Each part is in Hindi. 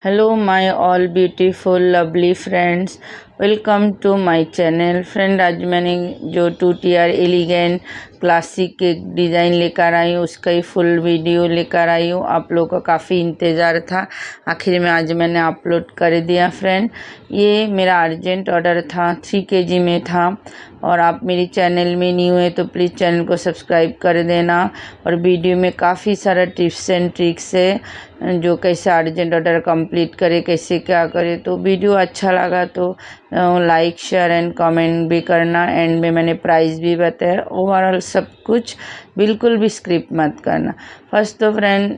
Hello, my all beautiful, lovely friends. Welcome to my channel. Friend, आज मैंने जो 2TR एलिगेंट क्लासिक एक डिज़ाइन लेकर आई हूँ, उसका ही फुल वीडियो लेकर आई हूँ। आप लोगों का काफ़ी इंतज़ार था, आखिर में आज मैंने अपलोड कर दिया। फ्रेंड, ये मेरा अर्जेंट ऑर्डर था, 3 kg में था। और आप मेरी चैनल में न्यू है तो प्लीज़ चैनल को सब्सक्राइब कर देना। और वीडियो में काफ़ी सारा टिप्स एंड ट्रिक्स है, जो कैसे अर्जेंट ऑर्डर कंप्लीट करे, कैसे क्या करे। तो वीडियो अच्छा लगा तो लाइक शेयर एंड कमेंट भी करना। एंड में मैंने प्राइस भी बताया। ओवरऑल सब कुछ बिल्कुल भी स्क्रिप्ट मत करना। फर्स्ट तो फ्रेंड,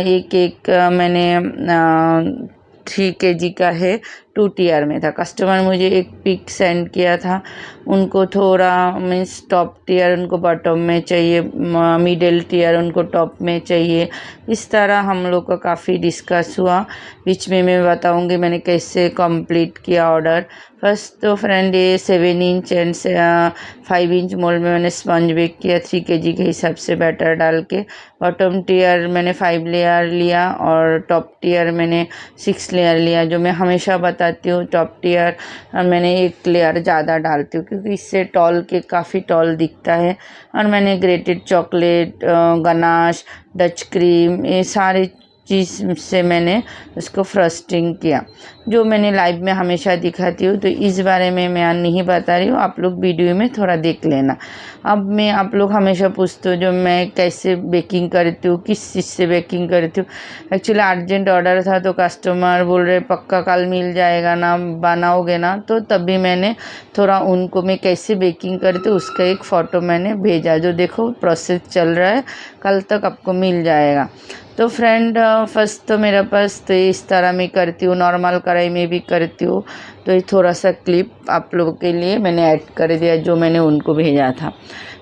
ये केक मैंने 3 kg का है, 2TR में था। कस्टमर मुझे एक पिक सेंड किया था, उनको थोड़ा मीन्स टॉप टीयर उनको बॉटम में चाहिए, मिडिल टीयर उनको टॉप में चाहिए। इस तरह हम लोग का काफ़ी डिस्कस हुआ। बीच में मैं बताऊंगी मैंने कैसे कंप्लीट किया ऑर्डर। फर्स्ट तो फ्रेंड, ये 7 इंच एंड 5 इंच मोल्ड में मैंने स्पंज बेक किया 3 kg के हिसाब से बैटर डाल के। बॉटम टीयर मैंने 5 लेयर लिया और टॉप टीयर मैंने 6 लेयर लिया। जो मैं हमेशा बताती हूँ, टॉप टीयर मैंने 1 लेयर ज़्यादा डालती हूँ क्योंकि इससे टॉल केक काफ़ी टॉल दिखता है। और मैंने grated chocolate, ganache, Dutch cream, ये सारे चीज़ से मैंने उसको फ्रस्टिंग किया, जो मैंने लाइव में हमेशा दिखाती हूँ। तो इस बारे में मैं नहीं बता रही हूँ, आप लोग वीडियो में थोड़ा देख लेना। अब मैं आप लोग हमेशा पूछते हो जो मैं कैसे बेकिंग करती हूँ, किस चीज़ से बेकिंग करती हूँ। एक्चुअली अर्जेंट ऑर्डर था तो कस्टमर बोल रहे पक्का कल मिल जाएगा ना, बनाओगे ना। तो तभी मैंने थोड़ा उनको मैं कैसे बेकिंग करती हूँ उसका एक फ़ोटो मैंने भेजा, जो देखो प्रोसेस चल रहा है, कल तक आपको मिल जाएगा। तो फ्रेंड, फर्स्ट तो मेरे पास तो इस तरह मैं करती हूँ, नॉर्मल कढ़ाई में भी करती हूँ। तो ये थोड़ा सा क्लिप आप लोगों के लिए मैंने ऐड कर दिया, जो मैंने उनको भेजा था।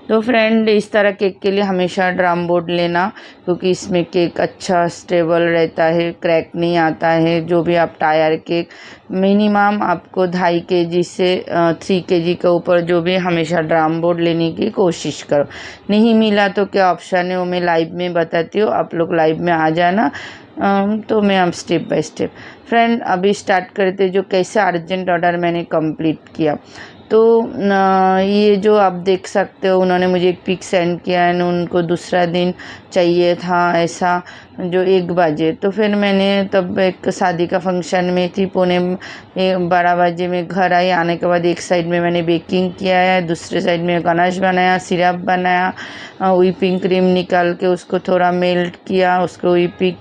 तो फ्रेंड, इस तरह केक के लिए हमेशा ड्रम बोर्ड लेना, क्योंकि इसमें केक अच्छा स्टेबल रहता है, क्रैक नहीं आता है। जो भी आप टायर केक मिनिमम आपको 2.5 kg से 3 kg के ऊपर जो भी हमेशा ड्रम बोर्ड लेने की कोशिश करो। नहीं मिला तो क्या ऑप्शन है वो मैं लाइव में बताती हूँ, आप लोग लाइव में आ जाना। तो मैं अब स्टेप बाय स्टेप फ्रेंड अभी स्टार्ट करते जो कैसे अर्जेंट ऑर्डर मैंने कंप्लीट किया। तो ये जो आप देख सकते हो, उन्होंने मुझे एक पिक सेंड किया है, उनको दूसरा दिन चाहिए था ऐसा, जो 1 बजे। तो फिर मैंने तब एक शादी का फंक्शन में थी, 11:30 में घर आई। आने के बाद एक साइड में मैंने बेकिंग किया है, दूसरे साइड में गनाश बनाया, सिरप बनाया, व्हिपिंग क्रीम निकाल के उसको थोड़ा मेल्ट किया, उसको व्हिपिंग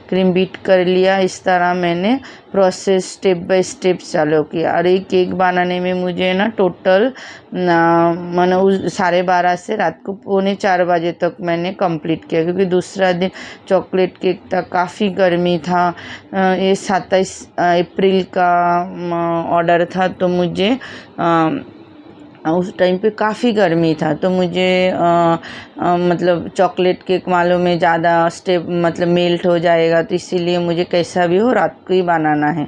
क्रीम बीट कर लिया। इस तरह मैंने प्रोसेस स्टेप बाय स्टेप चालू किया। और एक केक बनाने में मुझे ना टोटल मैंने 12:30 से रात को 3:45 बजे तक मैंने कंप्लीट किया, क्योंकि दूसरा दिन चॉकलेट केक था, काफ़ी गर्मी था। ये 27 अप्रैल का ऑर्डर था, तो मुझे उस टाइम पे काफ़ी गर्मी था। तो मुझे मतलब चॉकलेट केक मालूम है ज़्यादा स्टेप मतलब मेल्ट हो जाएगा, तो इसीलिए मुझे कैसा भी हो रात को ही बनाना है।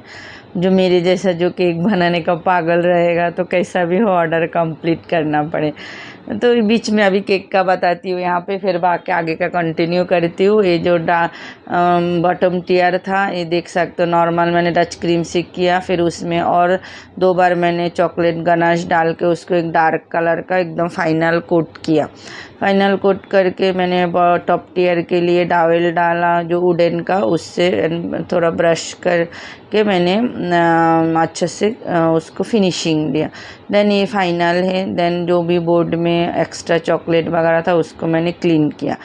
जो मेरे जैसा जो केक बनाने का पागल रहेगा तो कैसा भी हो ऑर्डर कंप्लीट करना पड़े। तो बीच में अभी केक का बताती हूँ यहाँ पे, फिर बाकी आगे का कंटिन्यू करती हूँ। ये जो बॉटम टीयर था, ये देख सकते हो, नॉर्मल मैंने टच क्रीम से किया, फिर उसमें और 2 बार मैंने चॉकलेट गनाश डाल के उसको एक डार्क कलर का एकदम फाइनल कोट किया। फाइनल कोट करके मैंने टॉप टीयर के लिए डावेल डाला, जो वुडन का, उससे थोड़ा ब्रश करके मैंने अच्छे से उसको फिनिशिंग दिया। देन ये फाइनल है। देन जो भी बोर्ड में एक्स्ट्रा चॉकलेट वगैरह था उसको मैंने क्लीन किया।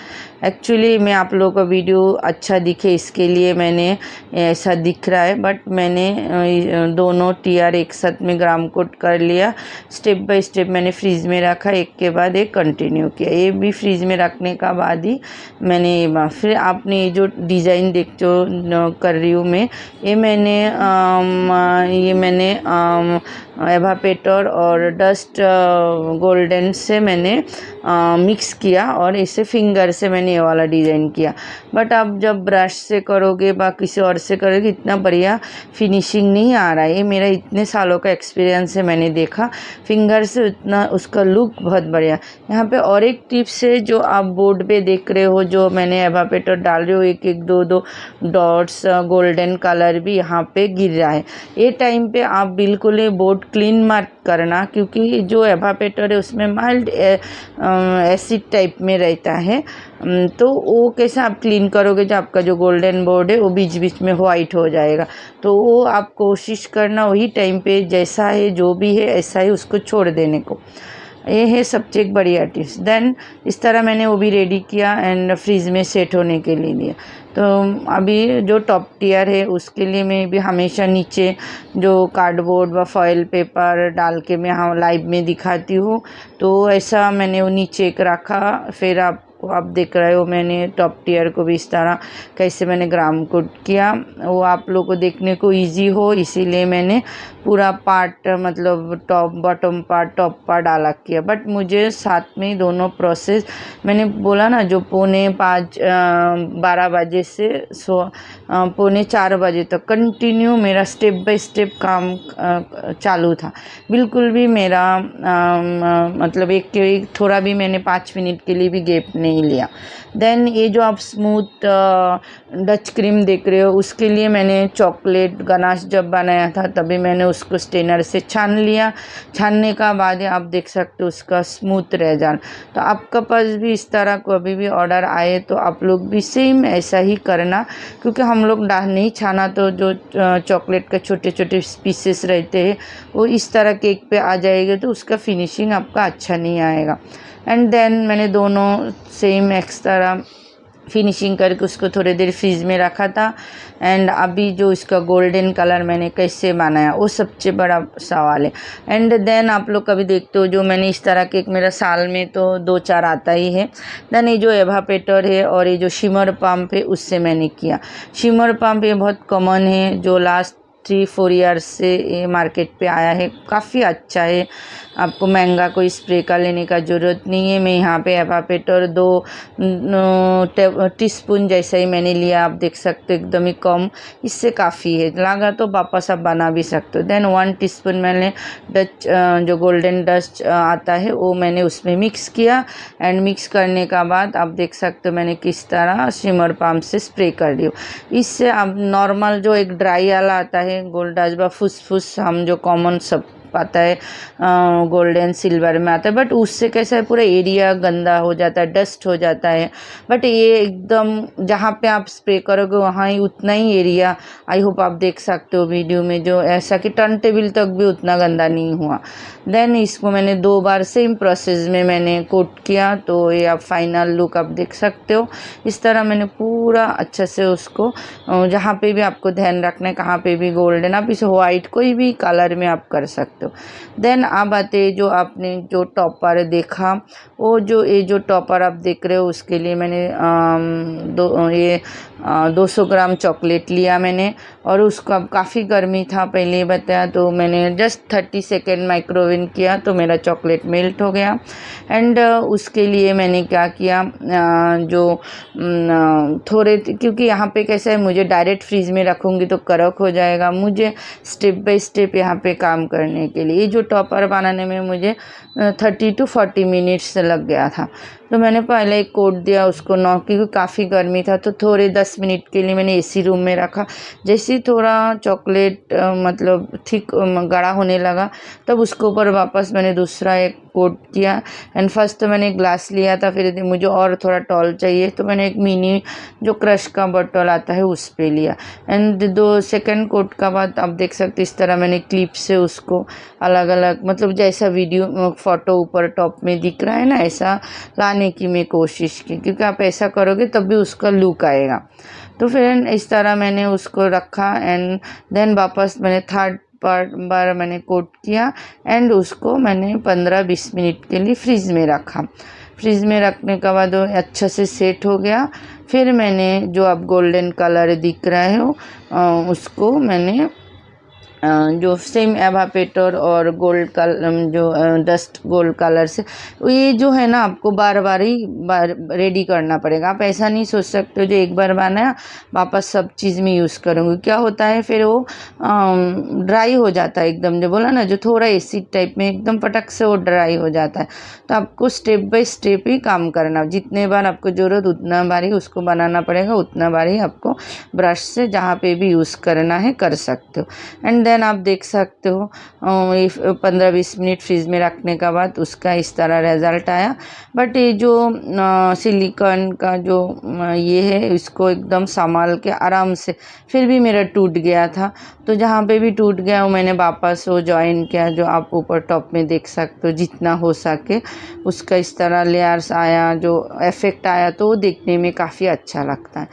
एक्चुअली मैं आप लोगों का वीडियो अच्छा दिखे इसके लिए मैंने ऐसा दिख रहा है, बट मैंने दोनों टीयर एक साथ में ग्राम कोट कर लिया। स्टेप बाय स्टेप मैंने फ्रीज में रखा, एक के बाद एक कंटिन्यू किया। ये भी फ्रीज में रखने का बाद ही मैंने फिर आपने ये जो डिज़ाइन देखते हो कर रही हूँ मैं, ये मैंने एवापेटर और डस्ट गोल्डन से मैंने मिक्स किया, और इसे फिंगर से मैंने ये वाला डिज़ाइन किया। बट अब जब ब्रश से करोगे व किसी और से करोगे इतना बढ़िया फिनिशिंग नहीं आ रहा है। ये मेरा इतने सालों का एक्सपीरियंस है, मैंने देखा फिंगर से उतना उसका लुक बहुत बढ़िया। यहाँ पे और एक टिप्स है जो आप बोर्ड पे देख रहे हो, जो मैंने एवापेटर डाल रही हूँ, एक एक दो दो डॉट्स गोल्डन कलर भी यहाँ पे गिर रहा है। ये टाइम पे आप बिल्कुल ही बोर्ड क्लीन मत करना, क्योंकि जो एवापेटर है उसमें माइल्ड एसिड टाइप में रहता है। तो वो कैसे आप क्लीन करोगे, जो आपका जो गोल्डन बोर्ड है वो बीच बीच में वाइट हो जाएगा। तो वो आप कोशिश करना वही टाइम पे जैसा है जो भी है ऐसा ही उसको छोड़ देने को। ये है सबसे एक बढ़िया टिप्स। देन इस तरह मैंने वो भी रेडी किया एंड फ्रीज में सेट होने के लिए दिया। तो अभी जो टॉप टियर है उसके लिए मैं भी हमेशा नीचे जो कार्डबोर्ड व फॉइल पेपर डाल के मैं हाँ लाइव में दिखाती हूँ। तो ऐसा मैंने वो नीचे एक रखा। फिर आप देख रहे हो मैंने टॉप टियर को भी इस तरह कैसे मैंने ग्राम कोट किया, वो आप लोग को देखने को इजी हो इसीलिए मैंने पूरा पार्ट मतलब top bottom part top part अलग किया। बट मुझे साथ में दोनों प्रोसेस मैंने बोला ना, जो 12 बजे से 4:45 बजे तक कंटिन्यू मेरा स्टेप बाय स्टेप काम चालू था। बिल्कुल भी मेरा मतलब एक थोड़ा भी मैंने 5 मिनट के लिए भी गैप नहीं लिया। देन ये जो आप स्मूथ डच क्रीम देख रहे हो उसके लिए मैंने चॉकलेट गनाश जब बनाया था तभी मैंने उसको स्टेनर से छान लिया। छानने का बाद आप देख सकते हो उसका स्मूथ रह जाना। तो आपका पास भी इस तरह कभी भी ऑर्डर आए तो आप लोग भी सेम ऐसा ही करना, क्योंकि हम लोग नहीं छाना तो जो चॉकलेट के छोटे छोटे पीसेस रहते हैं वो इस तरह केक पे आ जाएगा तो उसका फिनिशिंग आपका अच्छा नहीं आएगा। एंड देन मैंने दोनों सेम एक्स तरह फिनिशिंग करके उसको थोड़ी देर फ्रीज में रखा था। एंड अभी जो इसका गोल्डन कलर मैंने कैसे बनाया वो सबसे बड़ा सवाल है। एंड देन आप लोग कभी देखते हो जो मैंने इस तरह के मेरा साल में तो 2-4 आता ही है। देन ये जो एवापेटर है और ये जो शिमर पम्प है उससे मैंने किया। शिमर पम्प ये बहुत कॉमन है, जो लास्ट 3-4 ईयर्स से ये मार्केट पे आया है, काफ़ी अच्छा है। आपको महंगा कोई स्प्रे का लेने का ज़रूरत नहीं है। मैं यहाँ पे एवापेटर 2 टीस्पून जैसा ही मैंने लिया, आप देख सकते हो एकदम ही कम, इससे काफ़ी है। लगा तो वापस आप बना भी सकते हो। देन 1 टीस्पून मैंने डच जो गोल्डन डस्ट आता है वो मैंने उसमें मिक्स किया। एंड मिक्स करने का बाद आप देख सकते हो मैंने किस तरह शिमर पम्प से स्प्रे कर दी। इससे आप नॉर्मल जो एक ड्राई वाला आता है गोल्ड डस्ट व फुस हम जो कॉमन सब आता है गोल्डन सिल्वर में आता है, बट उससे कैसा है पूरा एरिया गंदा हो जाता है, डस्ट हो जाता है। बट ये एकदम जहाँ पे आप स्प्रे करोगे वहाँ ही उतना ही एरिया, आई होप आप देख सकते हो वीडियो में, जो ऐसा कि टर्न टेबल तक भी उतना गंदा नहीं हुआ। देन इसको मैंने 2 बार सेम प्रोसेस में मैंने कोट किया। तो ये आप फाइनल लुक आप देख सकते हो। इस तरह मैंने पूरा अच्छे से उसको जहाँ पे भी आपको ध्यान रखना है कहाँ पे भी गोल्डन, आप इसे वाइट कोई भी कलर में आप कर सकते हो। देन अब आते जो आपने जो टॉपर देखा, वो जो ये जो टॉपर आप देख रहे हो उसके लिए मैंने 200 ग्राम चॉकलेट लिया मैंने। और उसको अब काफ़ी गर्मी था पहले बताया, तो मैंने जस्ट 30 सेकेंड माइक्रोवेव किया तो मेरा चॉकलेट मेल्ट हो गया। एंड उसके लिए मैंने क्या किया, जो थोड़े, क्योंकि यहाँ पे कैसा है मुझे डायरेक्ट फ्रीज में रखूँगी तो कड़क हो जाएगा, मुझे स्टेप बाय स्टेप यहाँ पे काम करने के लिए जो टॉपर बनाने में मुझे 30 to 40 मिनट्स लग गया था। तो मैंने पहले एक कोट दिया उसको क्योंकि काफ़ी गर्मी था, तो थोड़े 10 मिनट के लिए मैंने एसी रूम में रखा। जैसे ही थोड़ा चॉकलेट मतलब थिक गाढ़ा होने लगा तब उसके ऊपर वापस मैंने दूसरा एक कोट किया। एंड फर्स्ट तो मैंने ग्लास लिया था, फिर मुझे और थोड़ा टॉल चाहिए तो मैंने एक मिनी जो क्रश का बॉटल आता है उस पर लिया। एंड 2 सेकेंड कोट का बाद आप देख सकते इस तरह मैंने क्लिप से उसको अलग अलग, मतलब जैसा वीडियो फ़ोटो ऊपर टॉप में दिख रहा है ना ऐसा लाने की मैं कोशिश की, क्योंकि आप ऐसा करोगे तब भी उसका लुक आएगा। तो फिर इस तरह मैंने उसको रखा। एंड देन वापस मैंने थर्ड बार मैंने कोट किया एंड उसको मैंने 15-20 मिनट के लिए फ्रीज में रखा। फ्रीज में रखने के बाद वो अच्छा से सेट हो गया। फिर मैंने जो अब गोल्डन कलर दिख रहा है उसको मैंने जो सेम एवापेटर और गोल्ड कलर जो डस्ट गोल्ड कलर से, ये जो है ना आपको बार बार रेडी करना पड़ेगा। आप ऐसा नहीं सोच सकते हो जो एक बार बनाया वापस सब चीज़ में यूज़ करूँगी, क्या होता है फिर वो ड्राई हो जाता है एकदम, जो बोला ना जो थोड़ा एसिड टाइप में एकदम फटक से वो ड्राई हो जाता है। तो आपको स्टेप बाय स्टेप ही काम करना, जितने बार आपको ज़रूरत उतना बार ही उसको बनाना पड़ेगा, उतना बार ही आपको ब्रश से जहाँ पे भी यूज़ करना है कर सकते हो। एंड देन आप देख सकते हो 15-20 मिनट फ्रीज में रखने के बाद उसका इस तरह रिज़ल्ट आया। बट ये जो सिलिकॉन का जो ये है इसको एकदम संभाल के आराम से, फिर भी मेरा टूट गया था, तो जहाँ पे भी टूट गया वो मैंने वापस वो जॉइन किया, जो आप ऊपर टॉप में देख सकते हो जितना हो सके उसका इस तरह लेयर्स आया, जो इफ़ेक्ट आया तो वो देखने में काफ़ी अच्छा लगता है।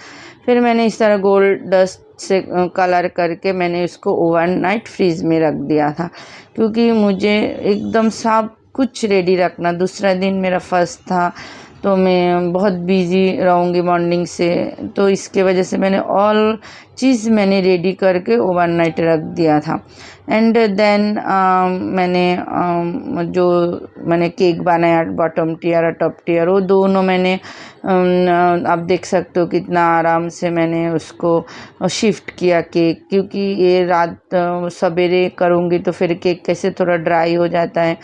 फिर मैंने इस तरह गोल्ड डस्ट से कलर करके मैंने उसको ओवरनाइट फ्रीज में रख दिया था, क्योंकि मुझे एकदम सब कुछ रेडी रखना। दूसरा दिन मेरा फर्स्ट था तो मैं बहुत बिजी रहूँगी मॉर्निंग से, तो इसके वजह से मैंने ऑल चीज़ मैंने रेडी करके ओवरनाइट रख दिया था। एंड देन जो मैंने केक बनाया बॉटम टियर और टॉप टियर, वो दोनों मैंने आप देख सकते हो कितना आराम से मैंने उसको शिफ्ट किया केक, क्योंकि ये रात सवेरे करूँगी तो फिर केक कैसे थोड़ा ड्राई हो जाता है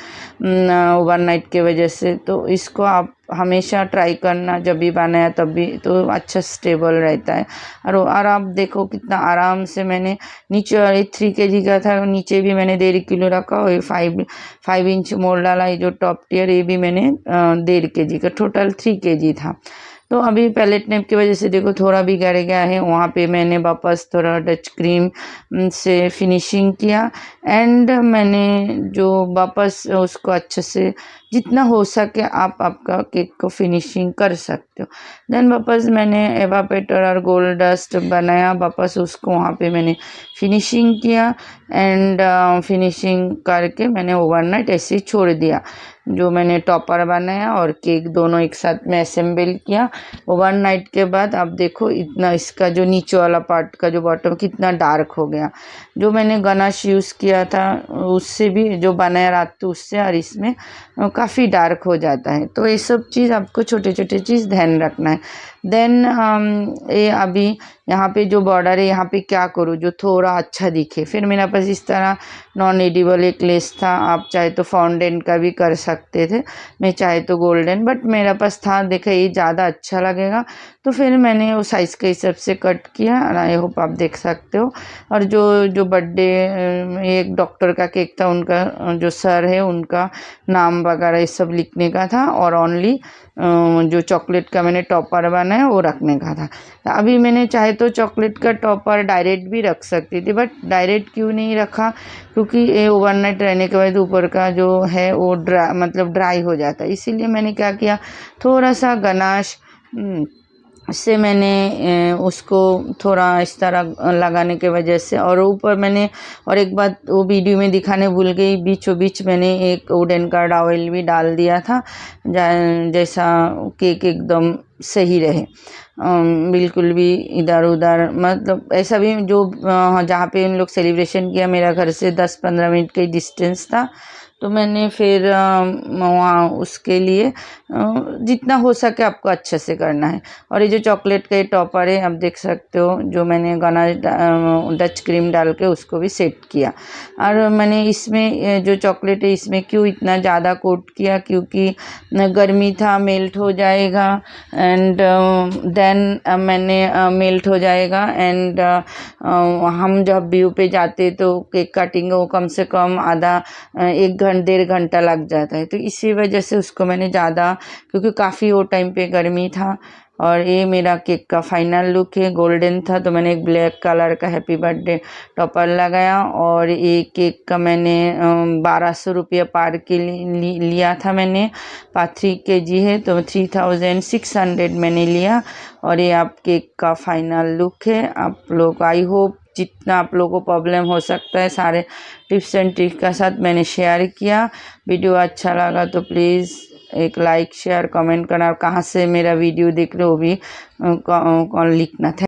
ओवरनाइट के वजह से। तो इसको आप हमेशा ट्राई करना, जब भी बनाया तब भी तो अच्छा स्टेबल रहता है। और आप देखो कितना आराम से मैंने नीचे 3 kg का था, नीचे भी मैंने 1.5 किलो रखा और 5 इंच मोड़ डाला। ये जो टॉप टियर ये भी मैंने 1.5 kg का, टोटल 3 kg था। तो अभी पैलेट नैप की वजह से देखो थोड़ा भी गिर गया है, वहाँ पे मैंने वापस थोड़ा डच क्रीम से फिनिशिंग किया। एंड मैंने जो वापस उसको अच्छे से जितना हो सके आप आपका केक को फिनिशिंग कर सकते हो। देन वापस मैंने एवापेटर और गोल्ड डस्ट बनाया, वापस उसको वहाँ पे मैंने फिनिशिंग किया। एंड फिनिशिंग करके मैंने ओवरनाइट ऐसे ही छोड़ दिया। जो मैंने टॉपर बनाया और केक दोनों एक साथ में असेंबल किया ओवरनाइट के बाद, आप देखो इतना इसका जो नीचे वाला पार्ट का जो बॉटम कितना डार्क हो गया। जो मैंने गनाश यूज़ किया था उससे भी, जो बनाया रात तो उससे और इसमें काफ़ी डार्क हो जाता है। तो ये सब चीज़ आपको छोटे छोटे चीज़ ध्यान रखना है। देन ये अभी यहाँ पे जो बॉर्डर है यहाँ पे क्या करूँ जो थोड़ा अच्छा दिखे। फिर मेरे पास इस तरह नॉन एडिबल एक लेस था, आप चाहे तो फाउंडेन का भी कर सकते थे, मैं चाहे तो गोल्डन, बट मेरे पास था, देखा ये ज़्यादा अच्छा लगेगा तो फिर मैंने वो साइज़ के हिसाब से कट किया। और आई होप आप देख सकते हो। और जो बर्थडे एक डॉक्टर का केक था, उनका जो सर है उनका नाम वगैरह ये सब लिखने का था, और ओनली जो चॉकलेट का मैंने टॉपर बनाया वो रखने का था। अभी मैंने चाहे तो चॉकलेट का टॉपर डायरेक्ट भी रख सकती थी, बट डायरेक्ट क्यों नहीं रखा, क्योंकि ये ओवरनाइट रहने के बाद ऊपर का जो है वो ड्राई हो जाता है। इसीलिए मैंने क्या किया, थोड़ा सा गनाश से मैंने उसको थोड़ा इस तरह लगाने के वजह से, और ऊपर मैंने और एक बात वो वीडियो में दिखाने भूल गई, बीचों बीच मैंने एक वुडन का टॉवल भी डाल दिया था, जैसा केक एकदम सही रहे, बिल्कुल भी इधर उधर, मतलब ऐसा भी जो जहाँ पे उन लोग सेलिब्रेशन किया मेरा घर से 10-15 मिनट का डिस्टेंस था, तो मैंने फिर वहाँ उसके लिए जितना हो सके आपको अच्छे से करना है। और ये जो चॉकलेट का ये टॉपर है आप देख सकते हो, जो मैंने गनाश डच क्रीम डाल के उसको भी सेट किया। और मैंने इसमें जो चॉकलेट है इसमें क्यों इतना ज़्यादा कोट किया, क्योंकि गर्मी था, मेल्ट हो जाएगा। एंड देन मैंने मेल्ट हो जाएगा। एंड हम जब व्यू पे जाते तो केक कटिंग वो कम से कम आधा 1-1.5 घंटा लग जाता है, तो इसी वजह से उसको मैंने ज़्यादा, क्योंकि काफ़ी वो टाइम पे गर्मी था। और ये मेरा केक का फाइनल लुक है, गोल्डन था तो मैंने एक ब्लैक कलर का हैप्पी बर्थडे टॉपर लगाया। और ये केक का मैंने 1200 रुपया पार के लिया था मैंने, 3 kg है तो 3600 मैंने लिया। और ये आप केक का फाइनल लुक है। आप लोग, आई होप जितना आप लोगों को प्रॉब्लम हो सकता है सारे टिप्स एंड ट्रिक का साथ मैंने शेयर किया। वीडियो अच्छा लगा तो प्लीज़ एक लाइक शेयर कमेंट करना, और कहाँ से मेरा वीडियो देख रहे हो भी लिखना था।